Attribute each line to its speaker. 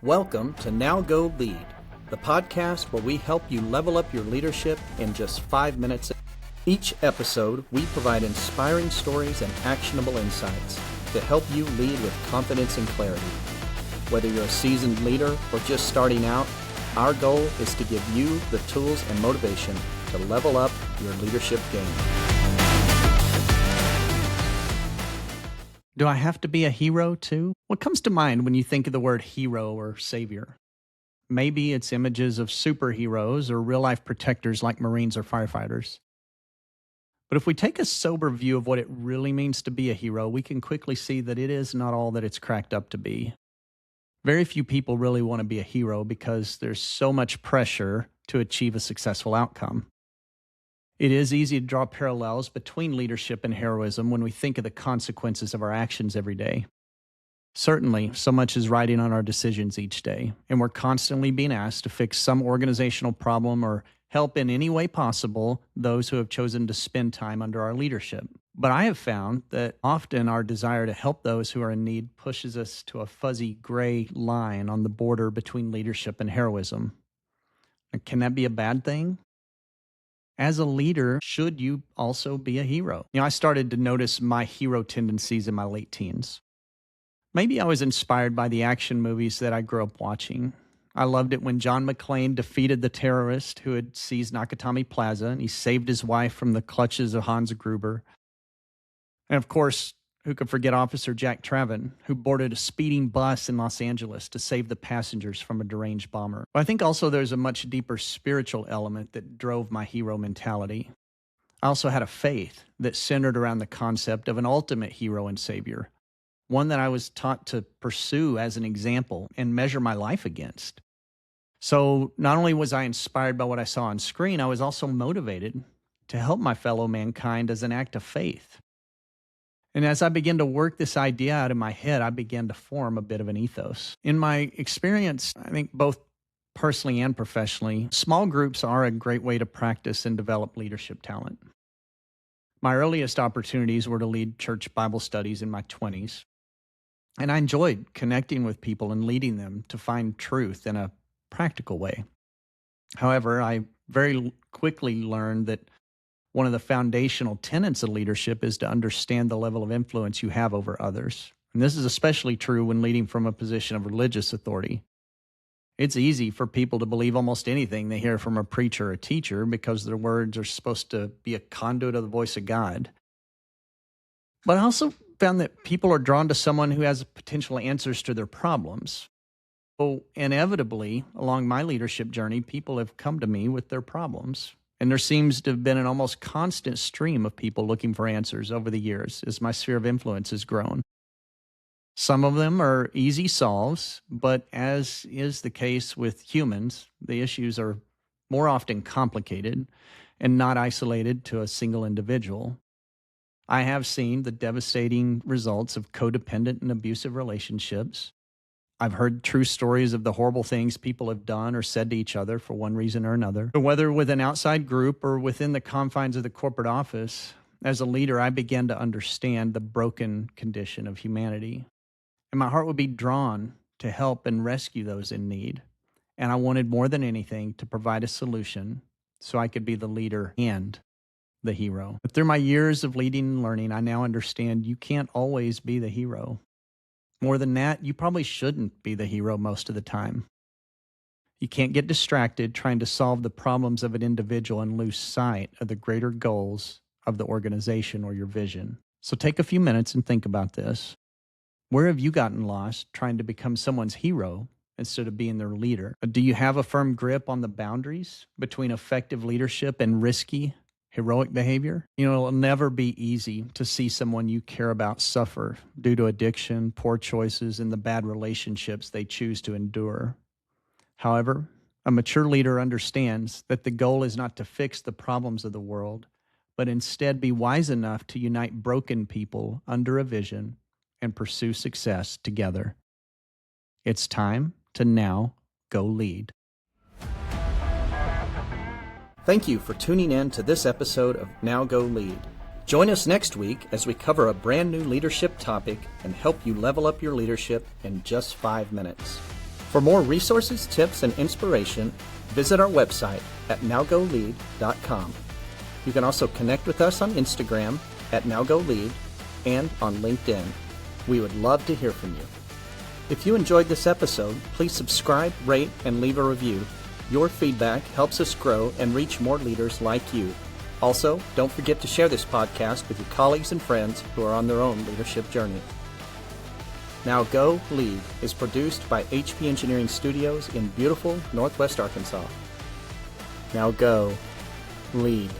Speaker 1: Welcome to Now Go Lead, the podcast where we help you level up your leadership in just 5 minutes. Each episode, we provide inspiring stories and actionable insights to help you lead with confidence and clarity. Whether you're a seasoned leader or just starting out, our goal is to give you the tools and motivation to level up your leadership game. Do I have to be a hero too? What comes to mind when you think of the word hero or savior? Maybe it's images of superheroes or real-life protectors like Marines or firefighters. But if we take a sober view of what it really means to be a hero, we can quickly see that it is not all that it's cracked up to be. Very few people really want to be a hero because there's so much pressure to achieve a successful outcome. It is easy to draw parallels between leadership and heroism when we think of the consequences of our actions every day. Certainly, so much is riding on our decisions each day, and we're constantly being asked to fix some organizational problem or help in any way possible those who have chosen to spend time under our leadership. But I have found that often our desire to help those who are in need pushes us to a fuzzy gray line on the border between leadership and heroism. Can that be a bad thing? As a leader, should you also be a hero? I started to notice my hero tendencies in my late teens. Maybe I was inspired by the action movies that I grew up watching. I loved it when John McClane defeated the terrorist who had seized Nakatomi Plaza, and he saved his wife from the clutches of Hans Gruber. And of course, who could forget Officer Jack Traven, who boarded a speeding bus in Los Angeles to save the passengers from a deranged bomber. But I think also there's a much deeper spiritual element that drove my hero mentality. I also had a faith that centered around the concept of an ultimate hero and savior, one that I was taught to pursue as an example and measure my life against. So not only was I inspired by what I saw on screen, I was also motivated to help my fellow mankind as an act of faith. And as I began to work this idea out in my head, I began to form a bit of an ethos. In my experience, I think both personally and professionally, small groups are a great way to practice and develop leadership talent. My earliest opportunities were to lead church Bible studies in my 20s. And I enjoyed connecting with people and leading them to find truth in a practical way. However, I very quickly learned that one of the foundational tenets of leadership is to understand the level of influence you have over others. And this is especially true when leading from a position of religious authority. It's easy for people to believe almost anything they hear from a preacher or teacher because their words are supposed to be a conduit of the voice of God. But I also found that people are drawn to someone who has potential answers to their problems. So inevitably, along my leadership journey, people have come to me with their problems. And there seems to have been an almost constant stream of people looking for answers over the years as my sphere of influence has grown. Some of them are easy solves, but as is the case with humans, the issues are more often complicated and not isolated to a single individual. I have seen the devastating results of codependent and abusive relationships. I've heard true stories of the horrible things people have done or said to each other for one reason or another. But whether with an outside group or within the confines of the corporate office, as a leader, I began to understand the broken condition of humanity. And my heart would be drawn to help and rescue those in need. And I wanted more than anything to provide a solution so I could be the leader and the hero. But through my years of leading and learning, I now understand you can't always be the hero. More than that, you probably shouldn't be the hero most of the time. You can't get distracted trying to solve the problems of an individual and lose sight of the greater goals of the organization or your vision. So take a few minutes and think about this. Where have you gotten lost trying to become someone's hero instead of being their leader? Do you have a firm grip on the boundaries between effective leadership and risky, heroic behavior? It'll never be easy to see someone you care about suffer due to addiction, poor choices, and the bad relationships they choose to endure. However, a mature leader understands that the goal is not to fix the problems of the world, but instead be wise enough to unite broken people under a vision and pursue success together. It's time to now go lead. Thank you for tuning in to this episode of Now Go Lead. Join us next week as we cover a brand new leadership topic and help you level up your leadership in just 5 minutes. For more resources, tips, and inspiration, visit our website at nowgolead.com. You can also connect with us on Instagram at nowgolead and on LinkedIn. We would love to hear from you. If you enjoyed this episode, please subscribe, rate, and leave a review. Your feedback helps us grow and reach more leaders like you. Also, don't forget to share this podcast with your colleagues and friends who are on their own leadership journey. Now Go Lead is produced by HP Engineering Studios in beautiful Northwest Arkansas. Now go lead.